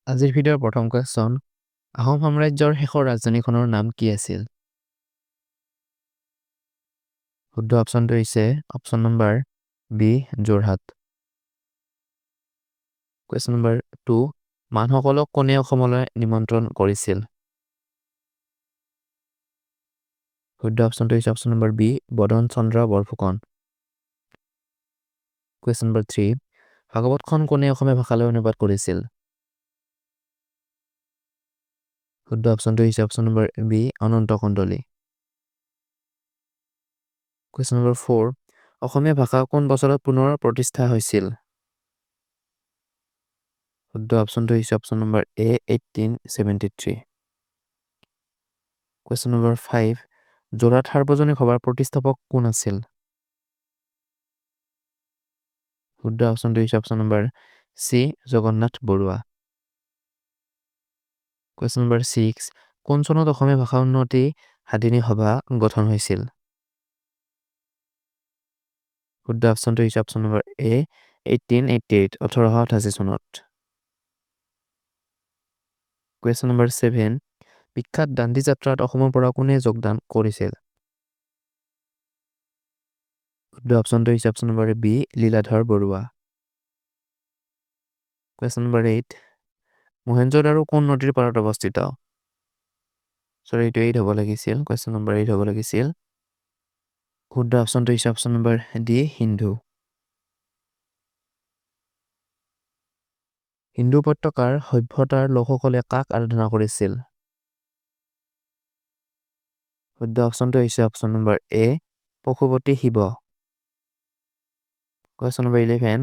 আজিৰ ভিডিঅ'ৰ প্ৰথম কুৱেশ্যন, আহোম সাম্ৰাজ্যৰ শেষৰ ৰাজধানীখনৰ নাম কি আছিল? শুদ্ধ অপশ্যনটো হৈছে option number B Jorhat. Question number 2, মানসকলক কোনে অসমলৈ নিমন্ত্ৰণ কৰিছিল? শুদ্ধ অপশ্যনটো হৈছে option number B Badan Chandra Borphukan. Question number 3, ভাগৱতখন কোনে অসমীয়া ভাষালৈ অনুবাদ কৰিছিল? শুদ্ধ অপশ্যনটো হৈছে option number B Ananta Kandali. Question number 4, Assamese ভাষা কোন বছৰত পুনৰ প্ৰতিষ্ঠা হৈছিল? শুদ্ধ অপশ্যনটো হৈছে option number A 1873। Question number 5, Jorhat সাৰ্বজনিক সভাৰ প্ৰতিষ্ঠাপক কোন আছিল? শুদ্ধ অপশ্যনটো হৈছে option number C Jagannath Barua. Question number 6, কোন চনত অসমীয়া ভাষা উন্নতি সাধিনী সভা গঠন হৈছিল? শুদ্ধ অপশ্যনটো হৈছে অপশ্যন নম্বৰ এ 1888 1888 চনত। কুৱেশ্যন নম্বৰ 7, বিখ্যাত দাণ্ডি যাত্ৰাত অসমৰ পৰা কোনে যোগদান কৰিছিল? শুদ্ধ অপশ্যনটো হৈছে option number B Liladhar Barua. Question number 8, Mohenjodaro কোন নদীৰ পাৰত অৱস্থিত? এইটো 8 হ'ব লাগিছিল, কুৱেশ্যন নম্বৰ 8 হ'ব লাগিছিল। শুদ্ধ অপশ্যনটো হৈছে option number D Sindhu. Hindu উপত্যকাৰ সভ্যতাৰ লোকসকলে কাক আৰাধনা কৰিছিল? শুদ্ধ অপশ্যনটো হৈছে অপশ্যন নম্বৰ এ পশুপতি শিৱ। কুৱেশ্যন নম্বৰ 11,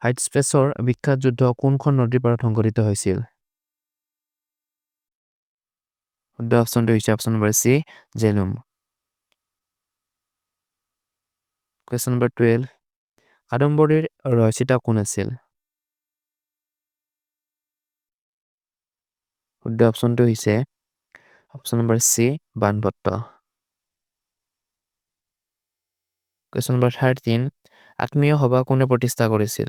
হাইটস্পেচৰ বিখ্যাত যুদ্ধ কোনখন নদীৰ পাৰত সংঘটিত হৈছিল? শুদ্ধ অপশ্যনটো হৈছে অপশ্যন নম্বৰ চি জেলুম। কুৱেশ্যন নম্বৰ 12, কাদম্বৰীৰ ৰচয়িতা কোন আছিল? শুদ্ধ অপশ্যনটো হৈছে option number C Banabhatta. Question number 13, Atmiya Sabha কোনে প্ৰতিষ্ঠা কৰিছিল?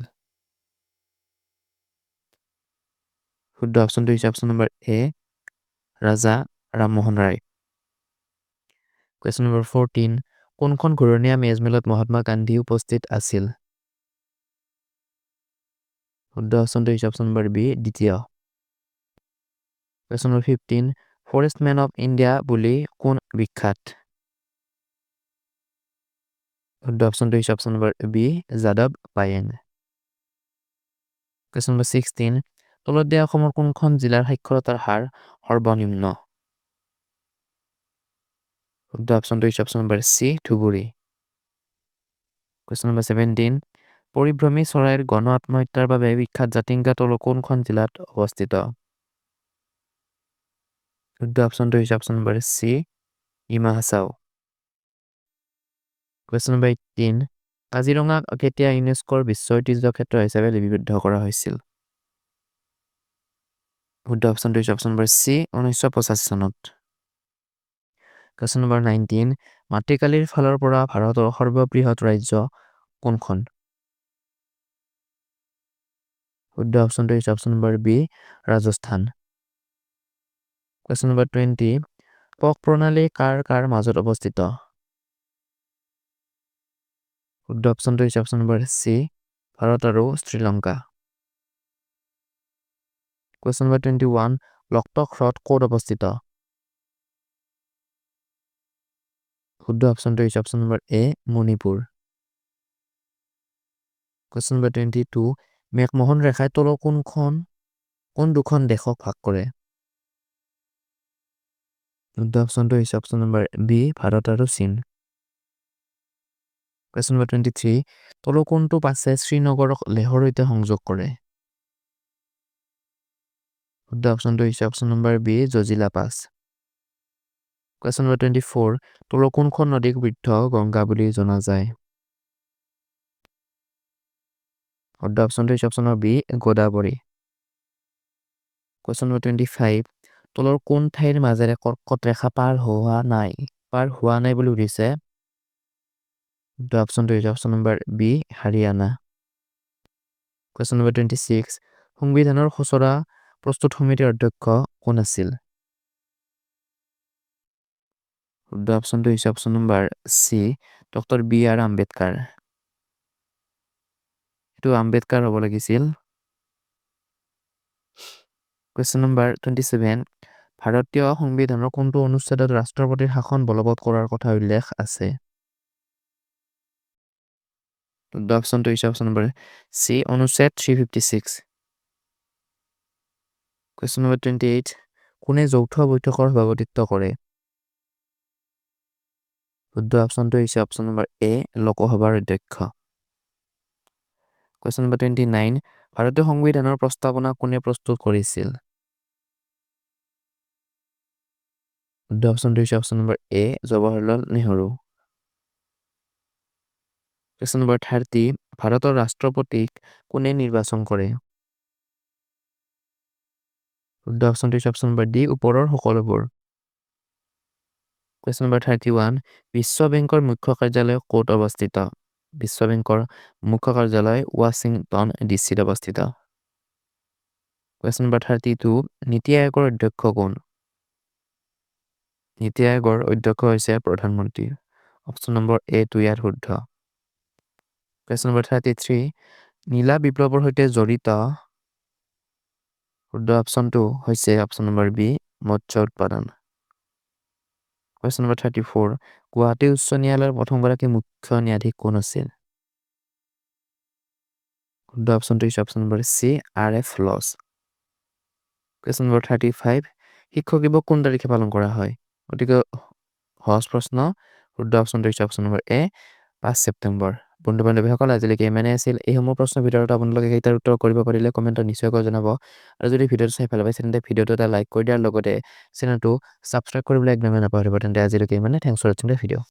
শুদ্ধ অপশ্যনটো হৈছে option number A Raja Rammohan Roy. Question number 14, কোনখন ঘূৰণীয়া মেজমেলত মহাত্মা গান্ধী উপস্থিত আছিল? শুদ্ধ অপশ্যনটো হৈছে অপশ্যন নম্বৰ বি দ্বিতীয়। Question number 15, forest man of India বুলি কোন বিখ্যাত? শুদ্ধ অপশ্যনটো হৈছে অপশ্যন নম্বৰ বি যাদৱ পায়েং। কুৱেশ্যন নম্বৰ 16, তলত দিয়া অসমৰ কোনখন জিলাৰ সাক্ষৰতাৰ হাৰ সৰ্বনিম্ন? শুদ্ধ অপশ্যনটো হৈছে option number C Dhubri. Question number 17, পৰিভ্ৰমী চৰাইৰ গণ আত্মহত্যাৰ বাবে বিখ্যাত জাতিংগা তলু কোনখন জিলাত অৱস্থিত? শুদ্ধ অপশ্যনটো হৈছে option number C Dima Hasao. Question number 18, কাজিৰঙাক কেতিয়া ইউনেস্কোৰ বিশ্ব ঐতিহ্য ক্ষেত্ৰ হিচাপে লিপিবদ্ধ কৰা হৈছিল? শুদ্ধ অপশ্যনটো হৈছে অপশ্যন নম্বৰ চি 1985 চনত। কুৱেশ্যন নম্বৰ 19, মাতৃকালীৰ ফালৰ পৰা ভাৰতৰ সৰ্ববৃহৎ ৰাজ্য কোনখন? শুদ্ধ অপশ্যনটো হৈছে option number B Rajasthan. Question number 20, পক প্ৰণালী কাৰ কাৰ মাজত অৱস্থিত? শুদ্ধ অপশ্যনটো হৈছে অপশ্যন নম্বৰ চি ভাৰত আৰু শ্ৰীলংকা। কুৱেশ্যন নম্বৰ 21, লক্তক হ্ৰদ ক'ত অৱস্থিত? শুদ্ধ অপশ্যনটো হৈছে অপশ্যন নম্বৰ এ মণিপুৰ। কুৱেশ্যন নম্বৰ 22, মেকমোহন ৰেখাই তলৰ কোন দুখন দেশক ভাগ কৰে? শুদ্ধ অপশ্যনটো হৈছে অপশ্যন নম্বৰ বি ভাৰত আৰু চীন। কুৱেশ্যন নম্বৰ 23, তলৰ কোনটো পাছে শ্ৰীনগৰক লেহৰ সৈতে সংযোগ কৰে? শুদ্ধ অপশ্যনটো হৈছে অপশ্যন নম্বৰ বি জজিলা পাছ। কুৱেশ্যন নম্বৰ 24, তলৰ কোনখন নদীক বৃদ্ধ গংগা বুলি জনা যায়? শুদ্ধ অপশ্যনটো হৈছে option number B Godavari. Question number 25, তলৰ কোন ঠাইৰ মাজেৰে কৰ্কট ৰেখা পাৰ হোৱা নাই বুলি সুধিছে? শুদ্ধ অপশ্যনটো হৈছে option number B Haryana. Question number 26, সংবিধানৰ খচৰা প্ৰস্তুত সমিতিৰ অধ্যক্ষ কোন আছিল? শুদ্ধ অপশ্যনটো হৈছে option number C, doctor B R Ambedkar. এইটো আম্বেদকাৰ হ'ব লাগিছিল। কুৱেশ্যন নম্বৰ 27, ভাৰতীয় সংবিধানৰ কোনটো অনুচ্ছেদত ৰাষ্ট্ৰপতিৰ শাসন বলবৎ কৰাৰ কথা উল্লেখ আছে? শুদ্ধ অপশ্যনটো হৈছে অপশ্যন নম্বৰ চি, অনুচ্ছেদ 356। কুৱেশ্যন নম্বৰ 28, কোনে যৌথ বৈঠকৰ সভাপতিত্ব কৰে? শুদ্ধ অপশ্যনটো হৈছে অপশ্যন নম্বৰ এ, লোকসভাৰ অধ্যক্ষ। কুৱেশ্যন নম্বৰ 29, ভাৰতীয় সংবিধানৰ প্ৰস্তাৱনা কোনে প্ৰস্তুত কৰিছিল? শুদ্ধ অপশ্যনটো হৈছে অপশ্যন নম্বৰ এ, জৱাহৰলাল নেহৰু। কুৱেশ্যন নম্বৰ 30, ভাৰতৰ ৰাষ্ট্ৰপতিক কোনে নিৰ্বাচন কৰে? শুদ্ধ অপশ্যনটো হৈছে অপশ্যন নম্বৰ ডি, ওপৰৰ সকলোবোৰ। কুৱেশ্যন নম্বৰ 31, বিশ্ব বেংকৰ মুখ্য কাৰ্যালয় ক'ত অৱস্থিত? বিশ্ব বেংকৰ মুখ্য কাৰ্যালয় ৱাশ্বিংটন ডিচিত অৱস্থিত। কুৱেশ্যন নম্বৰ 32, নীতি আয়োগৰ অধ্যক্ষ কোন? নীতি আয়োগৰ অধ্যক্ষ হৈছে প্ৰধানমন্ত্ৰী। অপশ্যন নম্বৰ এ টো ইয়াৰ শুদ্ধ। কুৱেশ্যন নম্বৰ 33, নীলা বিপ্লৱৰ সৈতে জড়িত। শুদ্ধ অপশ্যনটো হৈছে অপশ্যন নম্বৰ বি, মৎস্য উৎপাদন। কুৱেশ্যন নম্বৰ 34, গুৱাহাটী উচ্চ ন্যায়ালয়ৰ প্ৰথমগৰাকী মুখ্য ন্যায়াধীশ কোন আছিল? শুদ্ধ অপশ্যনটো হৈছে option number C, R F লছ। কুৱেশ্যন নম্বৰ 35, শিক্ষক দিৱস কোন তাৰিখে পালন কৰা হয়? গতিকে সহজ প্ৰশ্ন। শুদ্ধ অপশ্যনটো হৈছে অপশ্যন নম্বৰ এ, 5 ছেপ্টেম্বৰ। বন্ধু বান্ধৱীসকল, আজিলৈকে ইমানে আছিল। এইসমূহ প্ৰশ্নৰ ভিতৰত আপোনালোকে কেইটাৰ উত্তৰ কৰিব পাৰিলে কমেণ্টত নিশ্চয়কৈ জনাব। আৰু যদি ভিডিঅ'টো চাই ভাল পাইছে তেন্তে ভিডিঅ'টো এটা লাইক কৰি দিয়াৰ লগতে চেনেলটো ছাবস্ক্ৰাইব কৰিবলৈ একদমেই নাপাহৰিব। তেন্তে আজিলৈকে ইমানে। থেংকছ ফৰ ৱাচিং দ্য ভিডিঅ'।